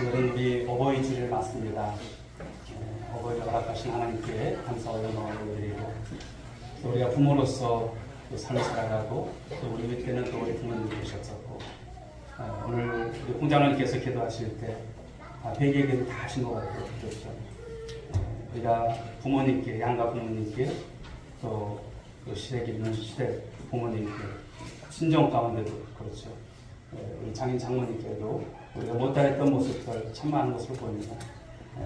오늘은 우리 어버이 주를 맞습니다. 어버이를 허락하신 하나님께 감사와 영광을 올리고, 또 우리가 부모로서 또 삶을 살아가고, 또 우리 밑에는 또 우리 부모님이 계셨었고, 오늘 우리 홍장로님께서 기도하실 때 100의 기도 다 하신 것 같아요. 그렇죠? 우리가 부모님께, 양가 부모님께, 또 그 시댁에 있는 시댁 부모님께 친정 가운데도 그렇죠. 우리 장인 장모님께도 우리가 못다했던 모습들 참 많은 것을 보입니다.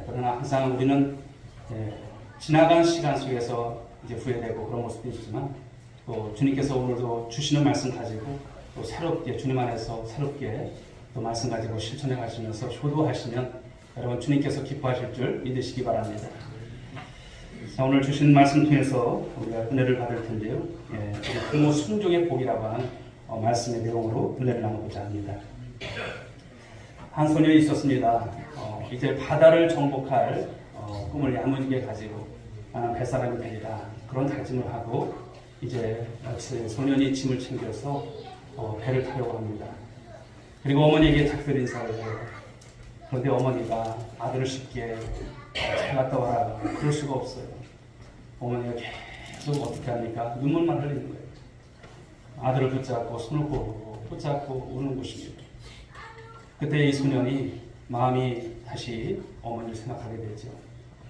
그러나 항상 우리는 지나간 시간 속에서 이제 후회되고 그런 모습도 있지만, 또 주님께서 오늘도 주시는 말씀 가지고 또 새롭게 주님 안에서 새롭게 또 말씀 가지고 실천해 가시면서 효도하시면 여러분 주님께서 기뻐하실 줄 믿으시기 바랍니다. 자, 오늘 주신 말씀 통해서 우리가 은혜를 받을 텐데요. 우리 부모 순종의 복이라고 하는 말씀의 내용으로 은혜를 나누고자 합니다. 한 소년이 있었습니다. 이제 바다를 정복할 꿈을 야무지게 가지고 나는 뱃사람이 되리라 그런 다짐을 하고 이제 소년이 짐을 챙겨서 배를 타려고 합니다. 그리고 어머니에게 작별 인사를 해요. 그런데 어머니가 아들을 쉽게 잘 갔다 와라 그럴 수가 없어요. 어머니가 계속 어떻게 합니까? 눈물만 흘리는 거예요. 아들을 붙잡고 손을 꼬고 붙잡고 우는 것입니다. 그때 이 소년이 마음이 다시 어머니를 생각하게 되죠.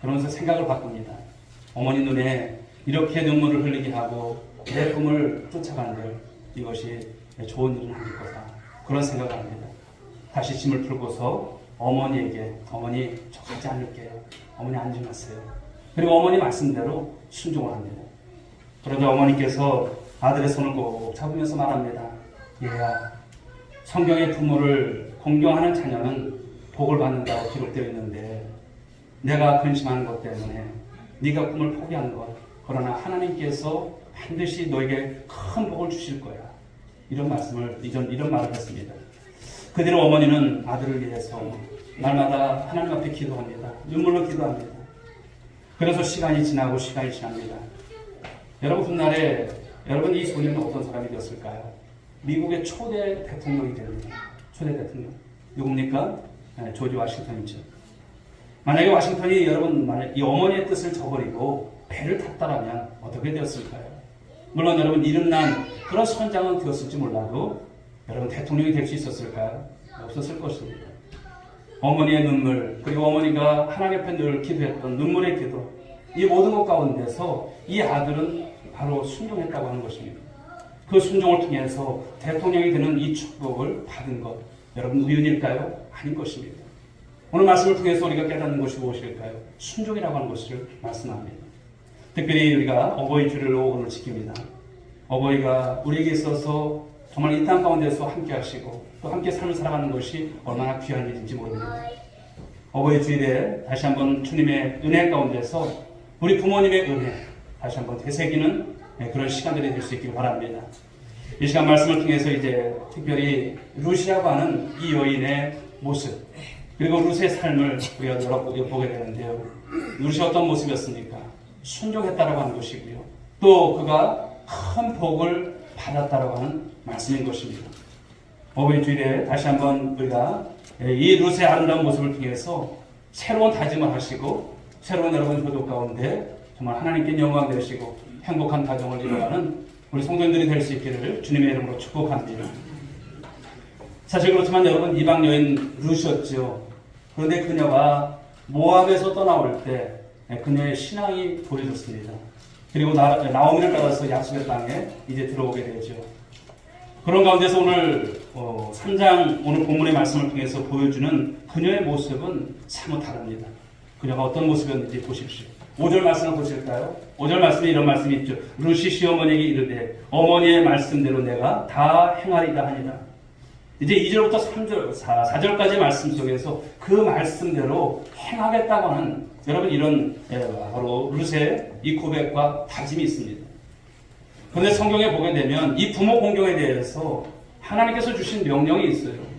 그러면서 생각을 바꿉니다. 어머니 눈에 이렇게 눈물을 흘리게 하고 내 꿈을 쫓아간들 이것이 좋은 일은 아닐 거다. 그런 생각을 합니다. 다시 짐을 풀고서 어머니에게 어머니 저 가지 않을게요. 어머니 안심하세요. 그리고 어머니 말씀대로 순종을 합니다. 그러자 어머니께서 아들의 손을 꼭 잡으면서 말합니다. 얘야, 성경의 부모를 공경하는 자녀는 복을 받는다고 기록되어 있는데 내가 근심하는 것 때문에 네가 꿈을 포기한 것, 그러나 하나님께서 반드시 너에게 큰 복을 주실 거야. 이런 말을 했습니다. 그 뒤로 어머니는 아들을 위해서 날마다 하나님 앞에 기도합니다. 눈물로 기도합니다. 그래서 시간이 지납니다. 여러분 훗날에 여러분 이 소년은 어떤 사람이 되었을까요? 미국의 초대 대통령이 됩니다. 초대 대통령. 누굽니까? 조지 워싱턴이죠. 만약에 워싱턴이 만약 이 어머니의 뜻을 저버리고 배를 탔다라면 어떻게 되었을까요? 물론 여러분 이름난 그런 선장은 되었을지 몰라도 여러분 대통령이 될 수 있었을까요? 없었을 것입니다. 어머니의 눈물, 그리고 어머니가 하나님 앞에 늘 기도했던 눈물의 기도, 이 모든 것 가운데서 이 아들은 바로 순종했다고 하는 것입니다. 그 순종을 통해서 대통령이 되는 이 축복을 받은 것, 여러분 우연일까요? 아닌 것입니다. 오늘 말씀을 통해서 우리가 깨닫는 것이 무엇일까요? 순종이라고 하는 것을 말씀합니다. 특별히 우리가 어버이 주를 오늘 지킵니다. 어버이가 우리에게 있어서 정말 이 땅 가운데서 함께 하시고 또 함께 삶을 살아가는 것이 얼마나 귀한 일인지 모릅니다. 어버이 주일에 다시 한번 주님의 은혜 가운데서 우리 부모님의 은혜 다시 한번 되새기는 그런 시간들이 될 수 있기를 바랍니다. 이 시간 말씀을 통해서 이제 특별히 루시라고 하는 이 여인의 모습, 그리고 루시의 삶을 우리가 엿보게 되는데요. 루시 어떤 모습이었습니까? 순종했다라고 하는 것이고요. 또 그가 큰 복을 받았다라고 하는 말씀인 것입니다. 어버이 주일에 다시 한번 우리가 이 루시의 아름다운 모습을 통해서 새로운 다짐을 하시고 새로운 여러분 효도 가운데 정말 하나님께 영광 되시고 행복한 가정을 이루어가는 우리 성도님들이 될 수 있기를 주님의 이름으로 축복합니다. 사실 그렇지만 여러분 이방 여인 루시였죠. 그런데 그녀가 모압에서 떠나올 때 그녀의 신앙이 보여졌습니다. 그리고 나오미를 따라서 약속의 땅에 이제 들어오게 되죠. 그런 가운데서 오늘 3장 오늘 본문의 말씀을 통해서 보여주는 그녀의 모습은 사뭇 다릅니다. 그녀가 어떤 모습이었는지 보십시오. 5절 말씀을 보실까요? 5절 말씀에 이런 말씀이 있죠. 루시 시어머니에게 이르되 어머니의 말씀대로 내가 다 행하리다 하니라. 이제 2절부터 3절, 4절까지 말씀 속에서 그 말씀대로 행하겠다고 하는 여러분 이런 바로 루시의 이 고백과 다짐이 있습니다. 그런데 성경에 보게 되면 이 부모 공경에 대해서 하나님께서 주신 명령이 있어요.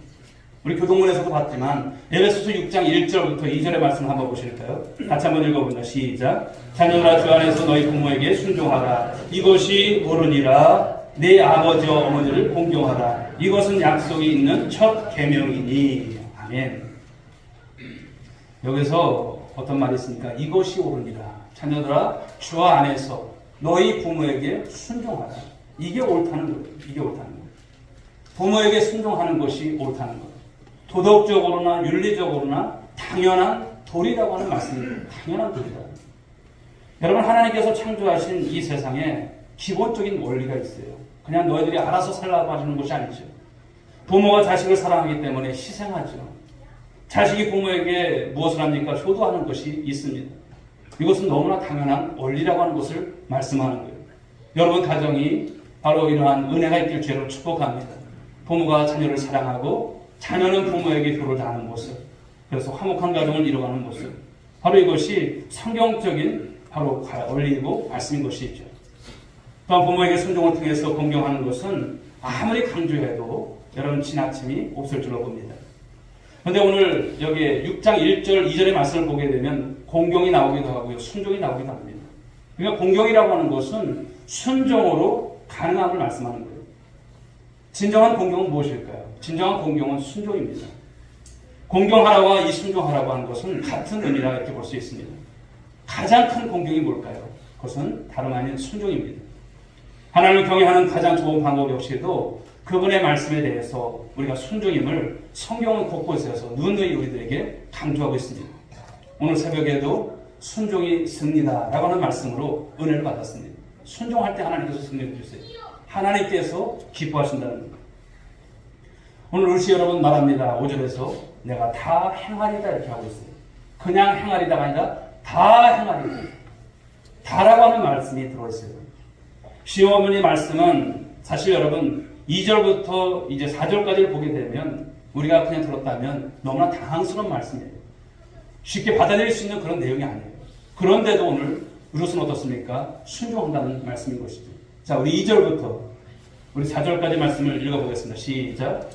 우리 교동문에서도 봤지만 에베소서 6장 1절부터 2절의 말씀을 한번 보실까요? 같이 한번 읽어봅니다. 시작. 자녀들아 주 안에서 너희 부모에게 순종하라. 이것이 옳으니라. 네 아버지와 어머니를 공경하라. 이것은 약속이 있는 첫 계명이니. 아멘. 여기서 어떤 말이 있습니까? 이것이 옳으니라. 자녀들아, 주 안에서 너희 부모에게 순종하라. 이게 옳다는 거예요. 이게 옳다는 거예요. 부모에게 순종하는 것이 옳다는 거예요. 도덕적으로나 윤리적으로나 당연한 도리라고 하는 말씀입니다. 당연한 도리다. 여러분, 하나님께서 창조하신 이 세상에 기본적인 원리가 있어요. 그냥 너희들이 알아서 살라고 하시는 것이 아니죠. 부모가 자식을 사랑하기 때문에 희생하죠. 자식이 부모에게 무엇을 합니까? 효도하는 것이 있습니다. 이것은 너무나 당연한 원리라고 하는 것을 말씀하는 거예요. 여러분 가정이 바로 이러한 은혜가 있길 죄로 축복합니다. 부모가 자녀를 사랑하고 자녀는 부모에게 효를 다하는 모습, 그래서 화목한 가정을 이루어가는 모습, 바로 이것이 성경적인 바로 원리이고 말씀인 것이죠. 또한 부모에게 순종을 통해서 공경하는 것은 아무리 강조해도 여러분 지나침이 없을 줄로 봅니다. 그런데 오늘 여기 6장 1절 2절의 말씀을 보게 되면 공경이 나오기도 하고요, 순종이 나오기도 합니다. 그러니까 공경이라고 하는 것은 순종으로 가능함을 말씀하는 거예요. 진정한 공경은 무엇일까요? 진정한 공경은 순종입니다. 공경하라와 이 순종하라고 하는 것은 같은 의미라 이렇게 볼 수 있습니다. 가장 큰 공경이 뭘까요? 그것은 다름 아닌 순종입니다. 하나님을 경외하는 가장 좋은 방법 역시도 그분의 말씀에 대해서 우리가 순종임을 성경은 곳곳에서 누누이 우리들에게 강조하고 있습니다. 오늘 새벽에도 순종이 승리다라고 하는 말씀으로 은혜를 받았습니다. 순종할 때 하나님께서 승리해 주세요. 하나님께서 기뻐하신다는 겁니다. 오늘 울시 여러분 말합니다. 5절에서 내가 다 행하리다 이렇게 하고 있어요. 그냥 행하리다가 아니라 다 행하리다. 다라고 하는 말씀이 들어있어요. 시어머니 말씀은 사실 여러분 2절부터 이제 4절까지를 보게 되면 우리가 그냥 들었다면 너무나 당황스러운 말씀이에요. 쉽게 받아들일 수 있는 그런 내용이 아니에요. 그런데도 오늘 룻은 어떻습니까? 순종한다는 말씀인 것이죠. 자, 우리 2절부터 우리 4절까지 말씀을 읽어보겠습니다. 시작.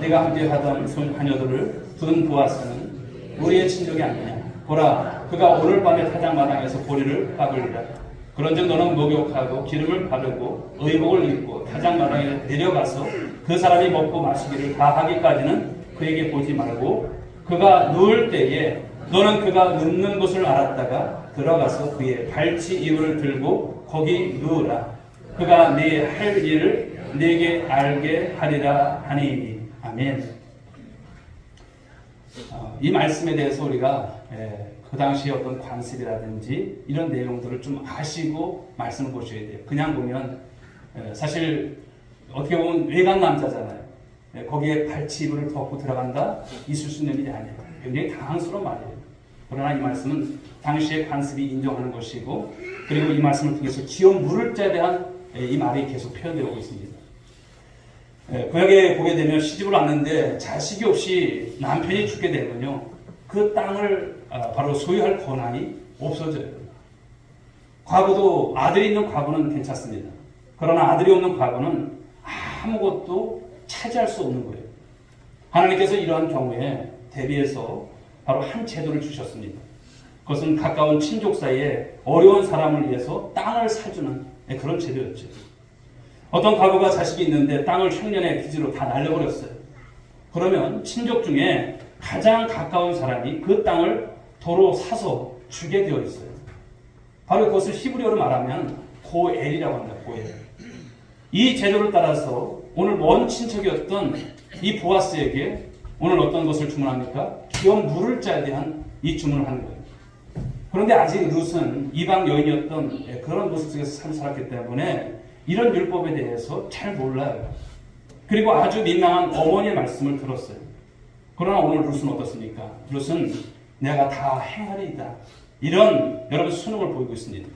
내가 함께 하던 소녀들을 둔 보아스는 우리의 친족이 아니냐. 보라, 그가 오늘 밤에 타작마당에서 보리를 깎으리라. 그런즉 너는 목욕하고 기름을 바르고 의복을 입고 타작마당에 내려가서 그 사람이 먹고 마시기를 다 하기까지는 그에게 보지 말고 그가 누울 때에 너는 그가 눕는 곳을 알았다가 들어가서 그의 발치 이불을 들고 거기 누우라. 그가 네 할 일을 네게 알게 하리라 하니. 아멘. 이 말씀에 대해서 우리가 그 당시에 어떤 관습이라든지 이런 내용들을 좀 아시고 말씀을 보셔야 돼요. 그냥 보면 사실 어떻게 보면 외간 남자잖아요. 거기에 발치 이불을 덮고 들어간다? 있을 수 있는 일이 아니에요. 굉장히 당황스러운 말이에요. 그러나 이 말씀은 당시의 관습이 인정하는 것이고, 그리고 이 말씀을 통해서 기업 물을 자에 대한 이 말이 계속 표현되고 있습니다. 구약에 보게 되면 시집을 왔는데 자식이 없이 남편이 죽게 되면요, 그 땅을 바로 소유할 권한이 없어져요. 과부도 아들이 있는 과부는 괜찮습니다. 그러나 아들이 없는 과부는 아무것도 차지할 수 없는 거예요. 하나님께서 이러한 경우에 대비해서 바로 한 제도를 주셨습니다. 그것은 가까운 친족 사이에 어려운 사람을 위해서 땅을 사주는 그런 제도였죠. 어떤 과부가 자식이 있는데 땅을 흉년의 기지로 다 날려버렸어요. 그러면 친족 중에 가장 가까운 사람이 그 땅을 도로 사서 주게 되어 있어요. 바로 그것을 히브리어로 말하면 고엘이라고 합니다. 고엘. 이 제도를 따라서 오늘 먼 친척이었던 이 보아스에게 오늘 어떤 것을 주문합니까? 기업 물을 자에 대한 이 주문을 하는 거예요. 그런데 아직 룻은 이방 여인이었던 그런 모습 속에서 살았기 때문에 이런 율법에 대해서 잘 몰라요. 그리고 아주 민망한 어머니의 말씀을 들었어요. 그러나 오늘 룻은 어떻습니까? 룻은 내가 다 행하리이다. 이런 여러분 순응을 보이고 있습니다.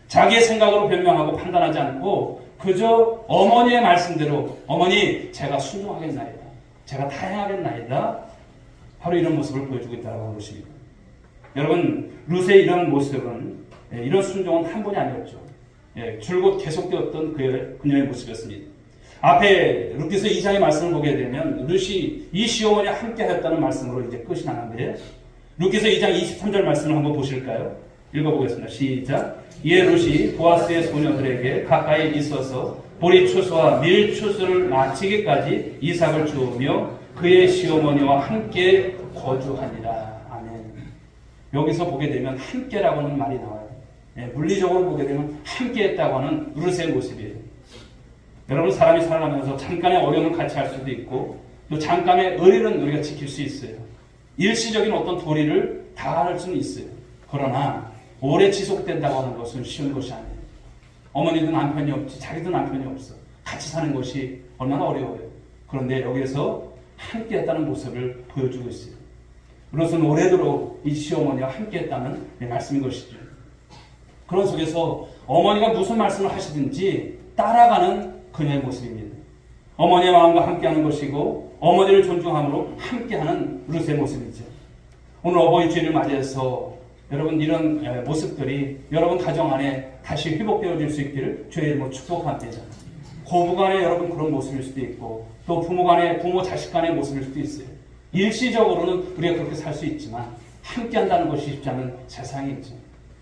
자기의 생각으로 변명하고 판단하지 않고 그저 어머니의 말씀대로 어머니 제가 순종하겠나이다. 제가 다 행하겠나이다. 바로 이런 모습을 보여주고 있다고 하는 것입니다. 여러분 룻의 이런 모습은 이런 순종은 한 번이 아니었죠. 줄곧 계속되었던 그녀의 모습이었습니다. 앞에 룻기서 2장의 말씀을 보게 되면 룻이 이 시어머니와 함께 하였다는 말씀으로 이제 끝이 나는데 룻기서 2장 23절 말씀을 한번 보실까요? 읽어보겠습니다. 시작. 이에 룻이 보아스의 소녀들에게 가까이 있어서 보리 추수와 밀 추수를 마치기까지 이삭을 주우며 그의 시어머니와 함께 거주하니라. 아멘. 여기서 보게 되면 함께라고는 말이 나와요. 물리적으로 보게 되면 함께했다고 하는 룻의 모습이에요. 여러분, 사람이 살아가면서 잠깐의 어려움을 같이 할 수도 있고 또 잠깐의 의리는 우리가 지킬 수 있어요. 일시적인 어떤 도리를 다할 수는 있어요. 그러나 오래 지속된다고 하는 것은 쉬운 것이 아니에요. 어머니도 남편이 없지, 자기도 남편이 없어. 같이 사는 것이 얼마나 어려워요. 그런데 여기에서 함께 했다는 모습을 보여주고 있어요. 롯은 오래도록 이 시어머니와 함께 했다는 말씀인 것이죠. 그런 속에서 어머니가 무슨 말씀을 하시든지 따라가는 그녀의 모습입니다. 어머니의 마음과 함께하는 것이고 어머니를 존중함으로 함께하는 롯의 모습이죠. 오늘 어버이 주일을 맞이해서 여러분, 이런 모습들이 여러분 가정 안에 다시 회복되어질 수 있기를 주의 이름으로 축복합니다. 고부 간에 여러분 그런 모습일 수도 있고 또 부모 간에, 부모 자식 간의 모습일 수도 있어요. 일시적으로는 우리가 그렇게 살 수 있지만 함께 한다는 것이 쉽지 않은 세상이 있죠.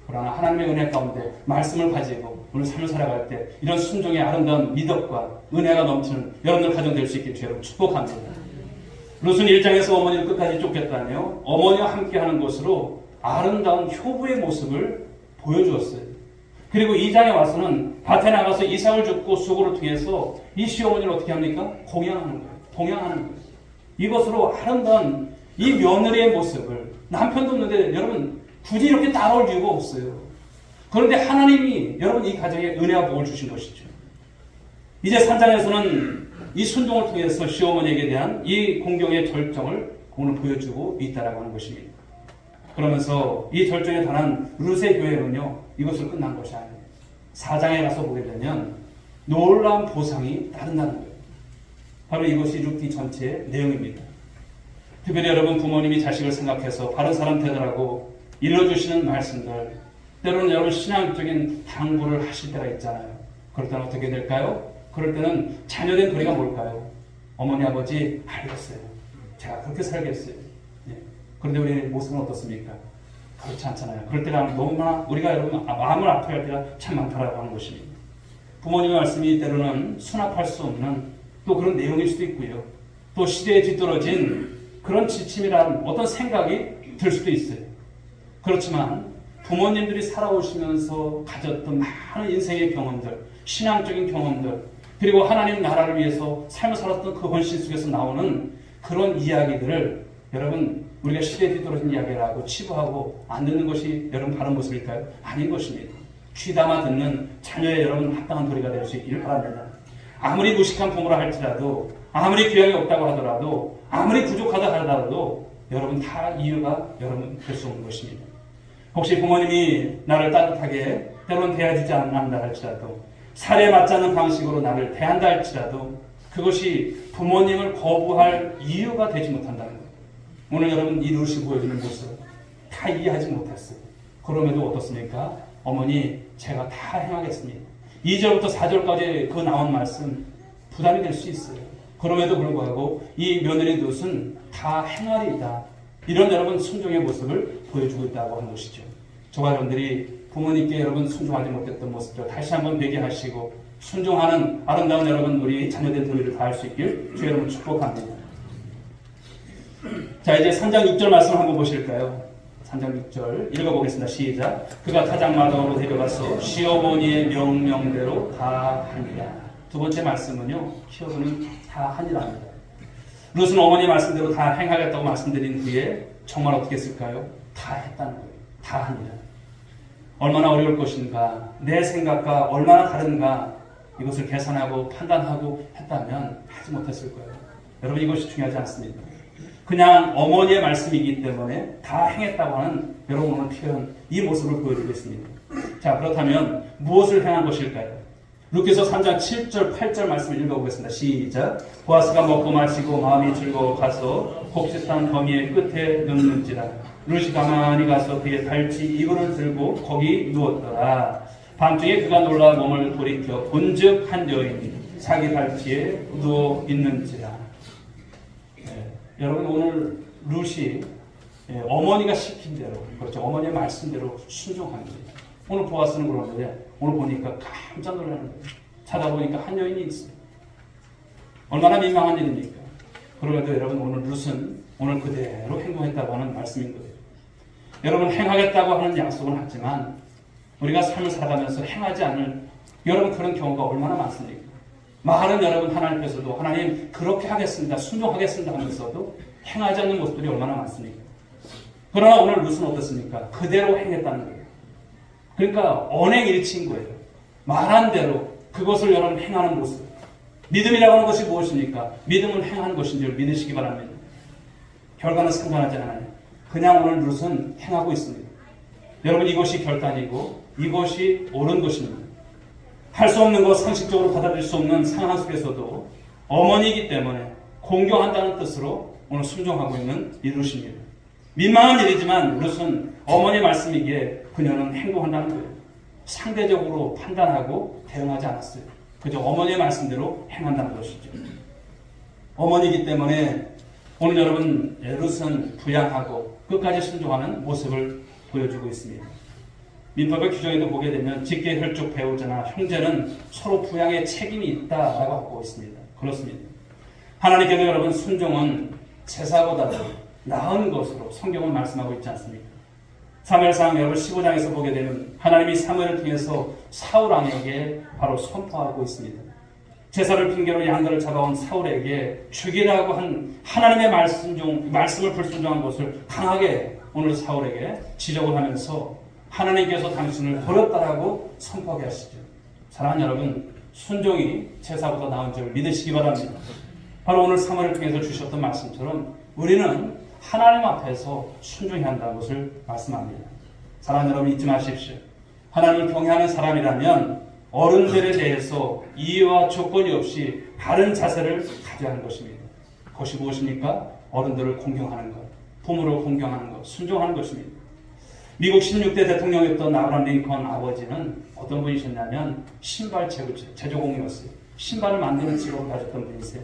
그러나 하나님의 은혜 가운데 말씀을 가지고 오늘 삶을 살아갈 때 이런 순종의 아름다운 미덕과 은혜가 넘치는 여러분들 가정 될 수 있기를 주의 축복합니다. 롯은 1장에서 어머니를 끝까지 쫓겼다며 어머니와 함께하는 것으로 아름다운 효부의 모습을 보여주었어요. 그리고 2장에 와서는 밭에 나가서 이삭을 줍고 수고를 통해서 이 시어머니를 어떻게 합니까? 공양하는 거예요. 동양하는 거예요. 이것으로 아름다운 이 며느리의 모습을, 남편도 없는데 여러분 굳이 이렇게 따라올 이유가 없어요. 그런데 하나님이 여러분 이 가정에 은혜와 복을 주신 것이죠. 이제 3장에서는 이 순종을 통해서 시어머니에게 대한 이 공경의 절정을 오늘 보여주고 있다라고 하는 것입니다. 그러면서 이 절정에 관한 룻의 교회는요, 이것으로 끝난 것이 아니에요. 4장에 가서 보게 되면 놀라운 보상이 따른다는 거예요. 바로 이것이 룻기 전체의 내용입니다. 특별히 여러분 부모님이 자식을 생각해서 바른 사람 되더라고 일러주시는 말씀들, 때로는 여러분 신앙적인 당부를 하실 때가 있잖아요. 그럴 때는 어떻게 될까요? 그럴 때는 자녀된 도리가 뭘까요? 어머니, 아버지, 알겠어요. 제가 그렇게 살겠어요. 그런데 우리 모습은 어떻습니까? 그렇지 않잖아요. 그럴 때가 너무나 우리가 여러분 마음을 아프게 할 때가 참 많다라고 하는 것입니다. 부모님의 말씀이 때로는 수납할 수 없는 또 그런 내용일 수도 있고요. 또 시대에 뒤떨어진 그런 지침이라는 어떤 생각이 들 수도 있어요. 그렇지만 부모님들이 살아오시면서 가졌던 많은 인생의 경험들, 신앙적인 경험들, 그리고 하나님 나라를 위해서 삶을 살았던 그 헌신 속에서 나오는 그런 이야기들을 여러분 우리가 시대에 뒤떨어진 이야기라고 치부하고 안 듣는 것이 여러분 바른 모습일까요? 아닌 것입니다. 귀담아 듣는 자녀의 여러분 합당한 도리가 될 수 있기를 바랍니다. 아무리 무식한 부모라 할지라도, 아무리 교양이 없다고 하더라도, 아무리 부족하다 하더라도 여러분 다 이유가 여러분 될 수 없는 것입니다. 혹시 부모님이 나를 따뜻하게 때로는 대해주지 않는다 할지라도, 살에 맞지 않는 방식으로 나를 대한다 할지라도 그것이 부모님을 거부할 이유가 되지 못한다는 거예요. 오늘 여러분 이 룻이 보여주는 모습 다 이해하지 못했어요. 그럼에도 어떻습니까? 어머니, 제가 다 행하겠습니다. 2절부터 4절까지 그 나온 말씀 부담이 될 수 있어요. 그럼에도 불구하고 이 며느리 룻은 다 행하리이다. 이런 여러분 순종의 모습을 보여주고 있다고 하는 것이죠. 저와 여러분들이 부모님께 여러분 순종하지 못했던 모습들 다시 한번 회개하시고 순종하는 아름다운 여러분 우리 자녀된 도리를 다할 수 있길 주 여러분 축복합니다. 자, 이제 3장 6절 말씀을 한번 보실까요? 3장 6절 읽어보겠습니다. 시작. 그가 타작마당으로 데려가서 시어머니의 명령대로 다 하니라. 두 번째 말씀은요, 키워서는 다 하니라입니다. 룻은 어머니 말씀대로 다 행하겠다고 말씀드린 후에 정말 어떻게 했을까요? 다 했다는 거예요. 다 하니라. 얼마나 어려울 것인가, 내 생각과 얼마나 다른가, 이것을 계산하고 판단하고 했다면 하지 못했을 거예요. 여러분 이것이 중요하지 않습니다. 그냥 어머니의 말씀이기 때문에 다 행했다고 하는 여러분 오늘 표현, 이 모습을 보여주고 있습니다. 자, 그렇다면 무엇을 행한 것일까요? 룻기서 3장 7절 8절 말씀을 읽어보겠습니다. 시작. 보아스가 먹고 마시고 마음이 즐거워 가서 곡식단 더미의 끝에 눕는지라. 룻이 가만히 가서 그의 발치 이불을 들고 거기 누웠더라. 밤중에 그가 놀라 몸을 돌이켜 본즉 한 여인이 자기 발치에 누워 있는지라. 여러분 오늘 룻이 어머니가 시킨 대로, 그렇죠, 어머니의 말씀대로 순종합니다. 오늘 보아스는 그러는데 오늘 보니까 깜짝 놀라는 거예요. 찾아보니까 한 여인이 있어요. 얼마나 민망한 일입니까? 그럼에도 여러분 오늘 룻은 오늘 그대로 행동했다고 하는 말씀인 거예요. 여러분 행하겠다고 하는 약속은 하지만 우리가 삶을 살아가면서 행하지 않을 여러분 그런 경우가 얼마나 많습니까? 말은 여러분 하나님께서도 하나님 그렇게 하겠습니다. 순종하겠습니다 하면서도 행하지 않는 모습들이 얼마나 많습니까? 그러나 오늘 룻은 어떻습니까? 그대로 행했다는 거예요. 그러니까 언행일치인 거예요. 말한 대로 그것을 여러분 행하는 모습. 믿음이라고 하는 것이 무엇입니까? 믿음은 행하는 것인 줄 믿으시기 바랍니다. 결과는 상관하지 않아요. 그냥 오늘 룻은 행하고 있습니다. 여러분 이것이 결단이고 이것이 옳은 것입니다. 할 수 없는 것, 상식적으로 받아들일 수 없는 상황 속에서도 어머니이기 때문에 공경한다는 뜻으로 오늘 순종하고 있는 이 룻입니다. 민망한 일이지만 룻은 어머니 말씀이기에 그녀는 행동한다는 거예요. 상대적으로 판단하고 대응하지 않았어요. 그저 어머니의 말씀대로 행한다는 것이죠. 어머니이기 때문에 오늘 여러분 룻은 부양하고 끝까지 순종하는 모습을 보여주고 있습니다. 민법의 규정에도 보게 되면 직계 혈족 배우자나 형제는 서로 부양에 책임이 있다라고 하고 있습니다. 그렇습니다. 하나님께서 여러분 순종은 제사보다도 나은 것으로 성경은 말씀하고 있지 않습니까? 사무엘상 여러분 15장에서 보게 되면 하나님이 사무엘을 통해서 사울 왕에게 바로 선포하고 있습니다. 제사를 핑계로 양들을 잡아온 사울에게 죽이라고 한 하나님의 말씀을 불순종한 것을 강하게 오늘 사울에게 지적을 하면서 하나님께서 당신을 버렸다라고 선포하게 하시죠. 사랑하는 여러분, 순종이 제사보다 나은 줄 믿으시기 바랍니다. 바로 오늘 사무엘을 통해서 주셨던 말씀처럼 우리는 하나님 앞에서 순종해야 한다는 것을 말씀합니다. 사랑하는 여러분 잊지 마십시오. 하나님을 경외하는 사람이라면 어른들에 대해서 이유와 조건이 없이 바른 자세를 가져야 하는 것입니다. 그것이 무엇입니까? 어른들을 공경하는 것, 부모를 공경하는 것, 순종하는 것입니다. 미국 16대 대통령이었던 아브라함 링컨 아버지는 어떤 분이셨냐면 신발 제조공이었어요. 신발을 만드는 직업을 가졌던 분이세요.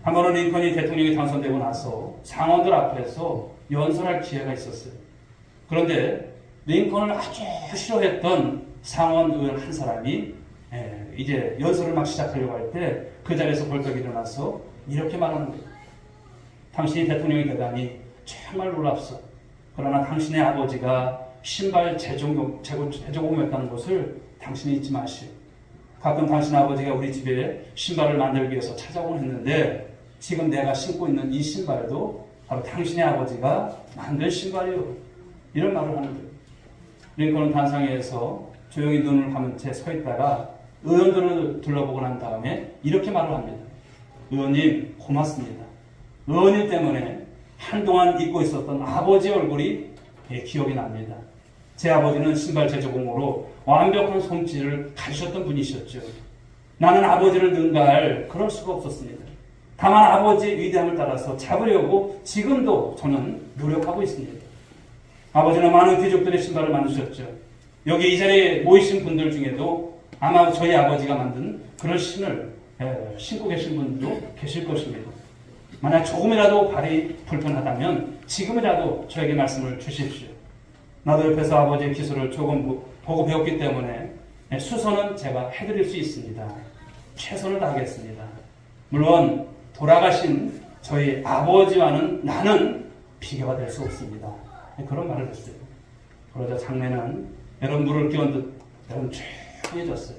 한 번은 링컨이 대통령이 당선되고 나서 상원들 앞에서 연설할 기회가 있었어요. 그런데 링컨을 아주 싫어했던 상원 의원 한 사람이 이제 연설을 막 시작하려고 할 때 그 자리에서 벌떡 일어나서 이렇게 말하는 거예요. 당신이 대통령이 되다니 정말 놀랍소. 그러나 당신의 아버지가 신발 제조공이었다는 것을 당신이 잊지 마시오. 가끔 당신 아버지가 우리 집에 신발을 만들기 위해서 찾아오곤 했는데 지금 내가 신고 있는 이 신발도 바로 당신의 아버지가 만든 신발이요. 이런 말을 하는 거예요. 링컨은 단상에서 조용히 눈을 감은 채 서 있다가 의원들을 둘러보고 난 다음에 이렇게 말을 합니다. 의원님 고맙습니다. 의원님 때문에 한동안 잊고 있었던 아버지의 얼굴이 기억이 납니다. 제 아버지는 신발 제조공으로 완벽한 솜씨를 가지셨던 분이셨죠. 나는 아버지를 능가할 그럴 수가 없었습니다. 다만 아버지의 위대함을 따라서 잡으려고 지금도 저는 노력하고 있습니다. 아버지는 많은 귀족들의 신발을 만드셨죠. 여기 이 자리에 모이신 분들 중에도 아마 저희 아버지가 만든 그런 신을 신고 계신 분도 계실 것입니다. 만약 조금이라도 발이 불편하다면 지금이라도 저에게 말씀을 주십시오. 나도 옆에서 아버지의 기술을 조금 보고 배웠기 때문에 수선은 제가 해드릴 수 있습니다. 최선을 다하겠습니다. 물론 돌아가신 저희 아버지와는 나는 비교가 될 수 없습니다. 그런 말을 했어요. 그러자 장례는 여러분 물을 끼얹은 듯 여러분 조용해졌어요.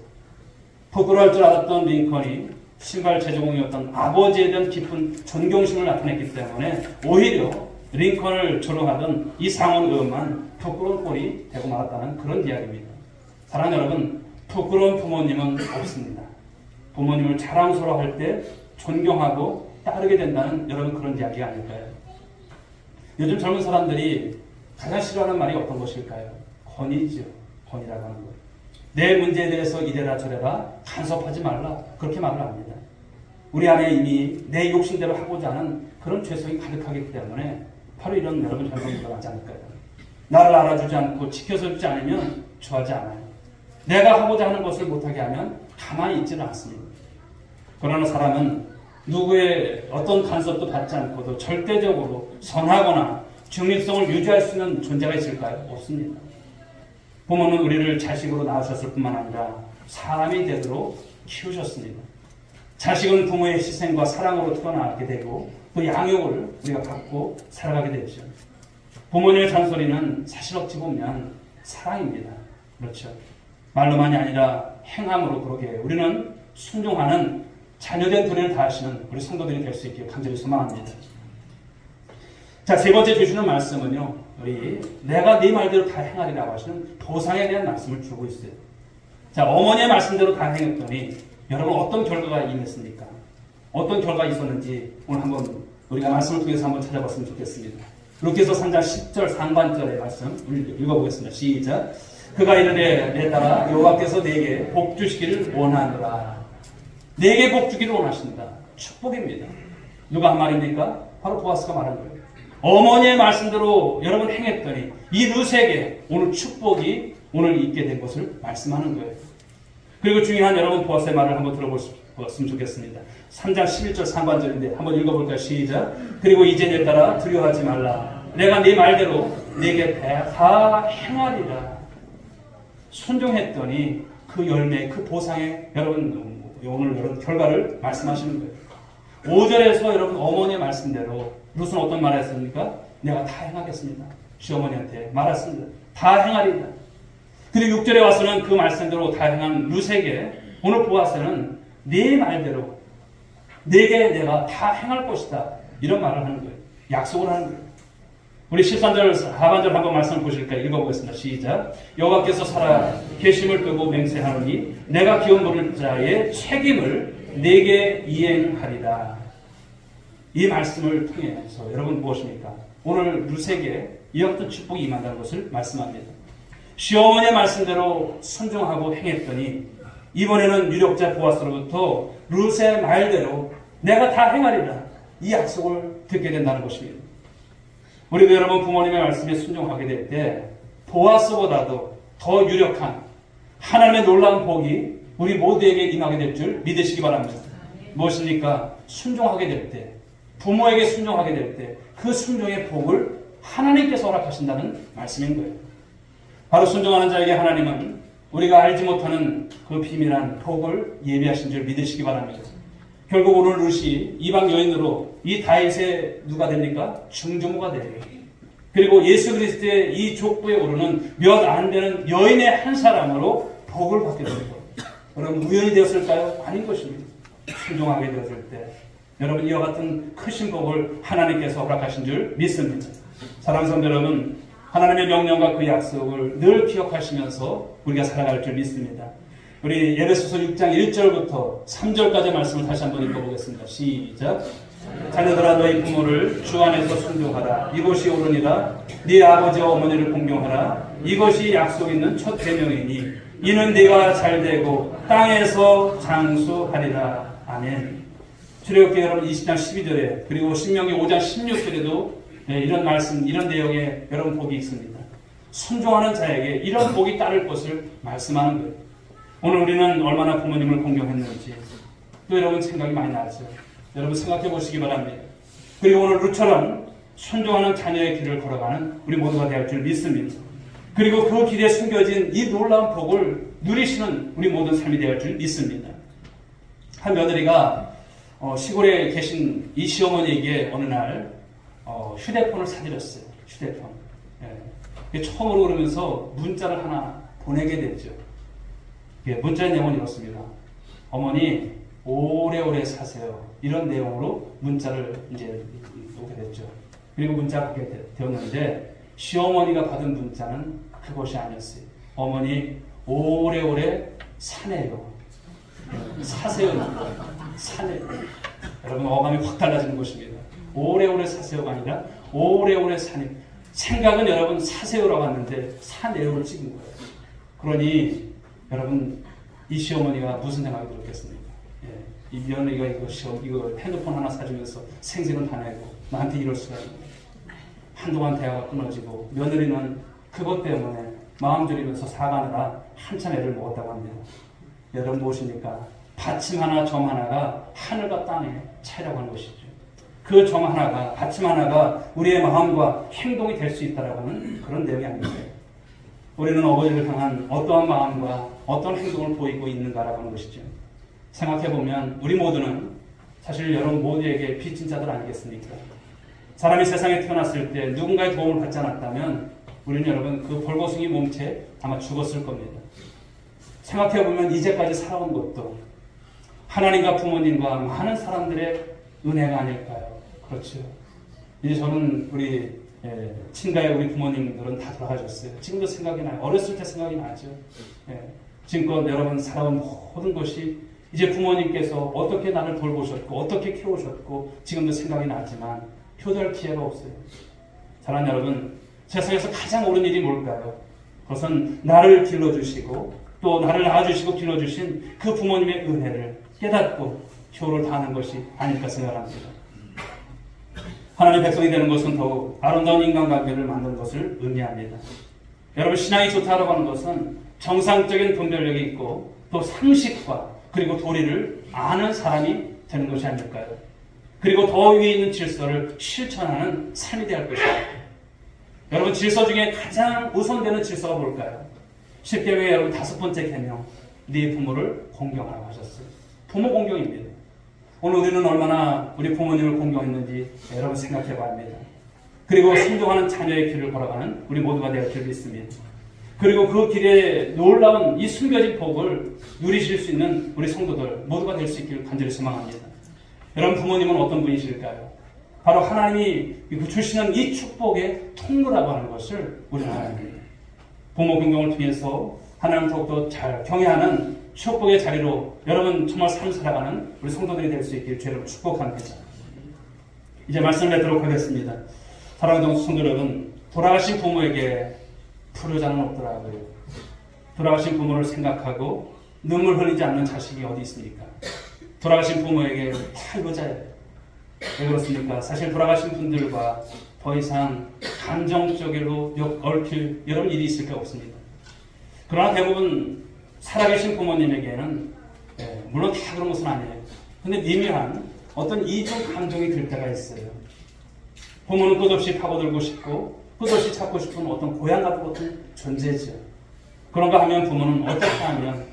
부끄러울 줄 알았던 링컨이 신발 제조공이었던 아버지에 대한 깊은 존경심을 나타냈기 때문에 오히려 링컨을 조롱하던 이 상원 의원만 부끄러운 꼴이 되고 말았다는 그런 이야기입니다. 사랑하는 여러분, 부끄러운 부모님은 없습니다. 부모님을 자랑스러워할 때 존경하고 따르게 된다는 여러분 그런 이야기가 아닐까요? 요즘 젊은 사람들이 가장 싫어하는 말이 어떤 것일까요? 권위죠. 권위라고 하는 것. 내 문제에 대해서 이래라 저래라 간섭하지 말라 그렇게 말을 합니다. 우리 안에 이미 내 욕심대로 하고자 하는 그런 죄성이 가득하기 때문에 바로 이런 여러분 현상이 나지 않을까요? 나를 알아주지 않고 지켜주지 않으면 좋아하지 않아요. 내가 하고자 하는 것을 못하게 하면 가만히 있지는 않습니다. 그러나 사람은 누구의 어떤 간섭도 받지 않고도 절대적으로 선하거나 중립성을 유지할 수 있는 존재가 있을까요? 없습니다. 부모는 우리를 자식으로 낳으셨을 뿐만 아니라 사람이 되도록 키우셨습니다. 자식은 부모의 희생과 사랑으로 태어나게 되고 또 양육을 우리가 받고 살아가게 되죠. 부모님의 잔소리는 사실 어찌 보면 사랑입니다. 그렇죠. 말로만이 아니라 행함으로 그러게 우리는 순종하는 자녀된 도리를 다하시는 우리 성도들이 될 수 있기를 간절히 소망합니다. 자, 세 번째 주시는 말씀은요, 우리 내가 네 말대로 다 행하리라고 하시는 보상에 대한 말씀을 주고 있어요. 자, 어머니의 말씀대로 다 행했더니 여러분 어떤 결과가 임했습니까? 어떤 결과가 있었는지 오늘 한번 우리가 말씀을 통해서 한번 찾아봤으면 좋겠습니다. 루카서 3장 10절 상반절의 말씀 읽어보겠습니다. 시작. 그가 이르되 내 딸아 여호와께서 내게 복 주시기를 원하노라. 내게 복 주기를 원하신다. 축복입니다. 누가 한 말입니까? 바로 보아스가 말한 거예요. 어머니의 말씀대로 여러분 행했더니 이 룻에게 오늘 축복이 오늘 있게 된 것을 말씀하는 거예요. 그리고 중요한 여러분 보아스의 말을 한번 들어보셨으면 좋겠습니다. 3장 11절 상반절인데 한번 읽어볼까요? 시작. 그리고 이제 내 딸아 두려워하지 말라. 내가 네 말대로 네게 다 행하리라. 순종했더니 그 열매, 그 보상에 여러분 오늘 여러분 결과를 말씀하시는 거예요. 5절에서 여러분 어머니의 말씀대로 룻은 어떤 말을 했습니까? 내가 다 행하겠습니다. 시어머니한테 말했습니다. 다 행하리라. 그리고 6절에 와서는 그 말씀대로 다 행한 룻에게 오늘 보아스는 네 말대로 내게 내가 다 행할 것이다. 이런 말을 하는 거예요. 약속을 하는 거예요. 우리 13절 하반절 한번 말씀을 보실까요? 읽어보겠습니다. 시작. 여호와께서 살아 계심을 끄고 맹세하노니 내가 기업 물을 자의 책임을 내게 이행하리라. 이 말씀을 통해서 여러분 무엇입니까? 오늘 룻에게 이 어떤 축복이 임한다는 것을 말씀합니다. 시어머니의 말씀대로 순종하고 행했더니 이번에는 유력자 보아스로부터 룻의 말대로 내가 다 행하리라. 이 약속을 듣게 된다는 것입니다. 우리도 여러분 부모님의 말씀에 순종하게 될 때 보아스보다도 더 유력한 하나님의 놀라운 복이 우리 모두에게 임하게 될 줄 믿으시기 바랍니다. 무엇입니까? 순종하게 될 때, 부모에게 순종하게 될 때 그 순종의 복을 하나님께서 허락하신다는 말씀인 거예요. 바로 순종하는 자에게 하나님은 우리가 알지 못하는 그 비밀한 복을 예비하신 줄 믿으시기 바랍니다. 결국 오늘 룻이 이방 여인으로 이 다윗의 누가 됩니까? 중조모가 돼요. 그리고 예수 그리스도의 이 족보에 오르는 몇 안 되는 여인의 한 사람으로 복을 받게 됩니다. 여러분 우연이 되었을까요? 아닌 것입니다. 순종하게 되었을 때 여러분 이와 같은 크신 복을 하나님께서 허락하신 줄 믿습니다. 사랑하는 성도 여러분, 하나님의 명령과 그 약속을 늘 기억하시면서 우리가 살아갈 줄 믿습니다. 우리 에베소서 6장 1절부터 3절까지 말씀을 다시 한번 읽어보겠습니다. 시작. 자녀들아 너희 부모를 주 안에서 순종하라. 이것이 옳으니라. 네 아버지와 어머니를 공경하라. 이것이 약속 있는 첫 계명이니 이는 네가 잘되고 땅에서 장수하리라. 아멘. 출애굽기 여러분 20장 12절에 그리고 신명기 5장 16절에도 이런 말씀, 이런 내용에 여러분 복이 있습니다. 순종하는 자에게 이런 복이 따를 것을 말씀하는 거예요. 오늘 우리는 얼마나 부모님을 공경했는지 또 여러분 생각이 많이 나죠. 여러분 생각해 보시기 바랍니다. 그리고 오늘 룻처럼 순종하는 자녀의 길을 걸어가는 우리 모두가 되할 줄 믿습니다. 그리고 그 길에 숨겨진 이 놀라운 복을 누리시는 우리 모든 삶이 되할 줄 믿습니다. 한 며느리가 시골에 계신 이 시어머니에게 어느 날 휴대폰을 사드렸어요. 휴대폰. 예. 처음으로 그러면서 문자를 하나 보내게 됐죠. 예, 문자의 내용은 이렇습니다. 어머니 오래오래 사세요. 이런 내용으로 문자를 이제 오게 됐죠. 그리고 문자가 그렇게 되었는데 시어머니가 받은 문자는 그것이 아니었어요. 어머니 오래오래 사네요. 사세요. 사네요. 여러분 어감이 확 달라지는 것입니다. 오래오래 사세요가 아니라 오래오래 사네요. 생각은 여러분 사세요라고 하는데 사네요를 찍은 거예요. 그러니 여러분 이 시어머니가 무슨 생각이 들었겠습니까? 예, 이 며느리가 이거 핸드폰 하나 사주면서 생색은 다 내고 나한테 이럴 수가 있고 한동안 대화가 끊어지고 며느리는 그것 때문에 마음 졸이면서 사가느라 한참 애를 먹었다고 합니다. 여러분 무엇입니까? 받침 하나 점 하나가 하늘과 땅에 차이라고 하는 것이죠. 그 점 하나가 받침 하나가 우리의 마음과 행동이 될 수 있다라고 하는 그런 내용이 아닙니다. 우리는 어버이를 향한 어떠한 마음과 어떤 행동을 보이고 있는가라고 하는 것이죠. 생각해보면 우리 모두는 사실 여러분 모두에게 빚진 자들 아니겠습니까? 사람이 세상에 태어났을 때 누군가의 도움을 받지 않았다면 우리는 여러분 그 벌거숭이 몸체 아마 죽었을 겁니다. 생각해보면 이제까지 살아온 것도 하나님과 부모님과 많은 사람들의 은혜가 아닐까요? 그렇죠. 이제 저는 우리 친가의 우리 부모님들은 다 돌아가셨어요. 지금도 생각이 나요. 어렸을 때 생각이 나죠. 지금껏 여러분 살아온 모든 것이 이제 부모님께서 어떻게 나를 돌보셨고 어떻게 키우셨고 지금도 생각이 나지만 효도할 기회가 없어요. 사랑하는 여러분, 세상에서 가장 옳은 일이 뭘까요? 그것은 나를 길러주시고 또 나를 낳아주시고 길러주신 그 부모님의 은혜를 깨닫고 효를 다하는 것이 아닐까 생각합니다. 하나님의 백성이 되는 것은 더욱 아름다운 인간관계를 만드는 것을 의미합니다. 여러분, 신앙이 좋다라고 하는 것은 정상적인 분별력이 있고 또 상식과 그리고 도리를 아는 사람이 되는 것이 아닐까요? 그리고 더 위에 있는 질서를 실천하는 삶이 되어야 할 것입니다. 여러분, 질서 중에 가장 우선되는 질서가 뭘까요? 십계명의 여러분 5번째 계명, 네 부모를 공경하라고 하셨어요. 부모 공경입니다. 오늘 우리는 얼마나 우리 부모님을 공경했는지 여러분 생각해 봐야 합니다. 그리고 순종하는 자녀의 길을 걸어가는 우리 모두가 되어 길 믿습니다. 그리고 그 길에 놀라운 이 숨겨진 복을 누리실 수 있는 우리 성도들 모두가 될 수 있기를 간절히 소망합니다. 여러분, 부모님은 어떤 분이실까요? 바로 하나님이 주시는 이 축복의 통로라고 하는 것을 우리는 알아야 부모 공경을 통해서 하나님을 더욱더 잘 경외하는 축복의 자리로 여러분 정말 삶을 살아가는 우리 성도들이 될 수 있기를 주의 이름으로 축복합니다. 이제 말씀을 맺도록 하겠습니다. 사랑하는 성도 여러분, 돌아가신 부모에게 불효자는 없더라고요. 돌아가신 부모를 생각하고 눈물 흘리지 않는 자식이 어디 있습니까? 돌아가신 부모에게 다 효자예요. 왜 그렇습니까? 사실 돌아가신 분들과 더 이상 감정적으로 얽힐 이런 일이 있을 게 없습니다. 그러나 대부분 살아계신 부모님에게는 물론 다 그런 것은 아니에요. 근데 미묘한 어떤 이중 감정이 들 때가 있어요. 부모는 끝없이 파고들고 싶고 끝없이 찾고 싶은 어떤 고향 같은 존재죠. 그런가 하면 부모는 어떻게 하면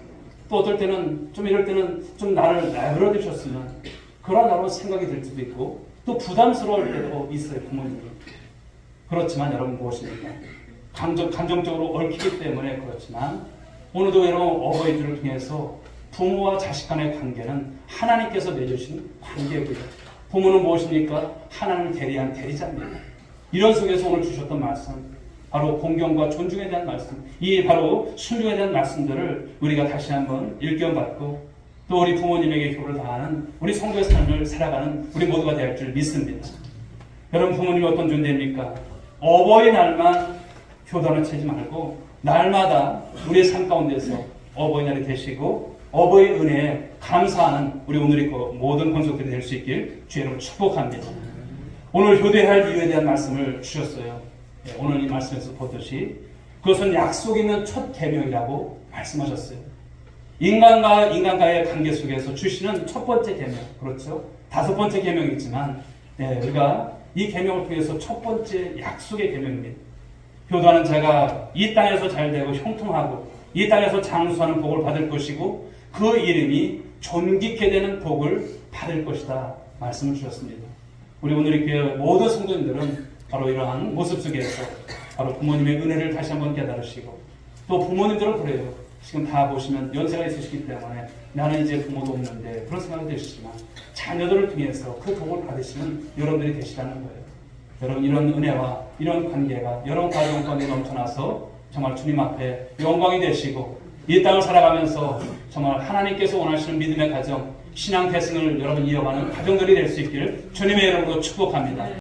또 어떨 때는 좀 이럴 때는 좀 나를 내버려 두셨으면 그런 나로 생각이 들 수도 있고 또 부담스러울 때도 있어요. 부모님이. 그렇지만 여러분 무엇입니까? 감정적으로 얽히기 때문에 그렇지만 오늘도 여러분 어버이들을 통해서 부모와 자식 간의 관계는 하나님께서 내주신 관계고요. 부모는 무엇입니까? 하나님을 대리한 대리자입니다. 이런 속에서 오늘 주셨던 말씀, 바로 공경과 존중에 대한 말씀, 이 바로 순종에 대한 말씀들을 우리가 다시 한번 일견받고 또 우리 부모님에게 효를 다하는 우리 성도의 삶을 살아가는 우리 모두가 될 줄 믿습니다. 여러분, 부모님이 어떤 존재입니까? 어버이날만 효단을 채지 말고 날마다 우리의 삶 가운데서 어버이날이 되시고 어버이 은혜에 감사하는 우리 오늘의 모든 권속들이 될 수 있길 주의 이름으로 축복합니다. 오늘 효도해야 할 이유에 대한 말씀을 주셨어요. 오늘 이 말씀에서 보듯이 그것은 약속 있는 첫 계명이라고 말씀하셨어요. 인간과의 관계 속에서 주시는 첫 번째 계명, 그렇죠? 5번째 계명이 있지만 우리가 이 계명을 통해서 첫 번째 약속의 계명입니다. 효도하는 자가 이 땅에서 잘되고 형통하고 이 땅에서 장수하는 복을 받을 것이고 그 이름이 존귀케 되는 복을 받을 것이다 말씀을 주셨습니다. 우리 오늘 이 교회 모든 성도님들은 바로 이러한 모습 속에서 바로 부모님의 은혜를 다시 한번 깨달으시고 또 부모님들은 그래요. 지금 다 보시면 연세가 있으시기 때문에 나는 이제 부모도 없는데 그런 생각이 드시지만 자녀들을 통해서 그 복을 받으시는 여러분들이 되시라는 거예요. 여러분, 이런 은혜와 이런 관계가 여러분 가정 가운데 넘쳐나서 정말 주님 앞에 영광이 되시고 이 땅을 살아가면서 정말 하나님께서 원하시는 믿음의 가정, 신앙 대승을 여러분 이어가는 가정들이 될 수 있기를 주님의 이름으로 축복합니다.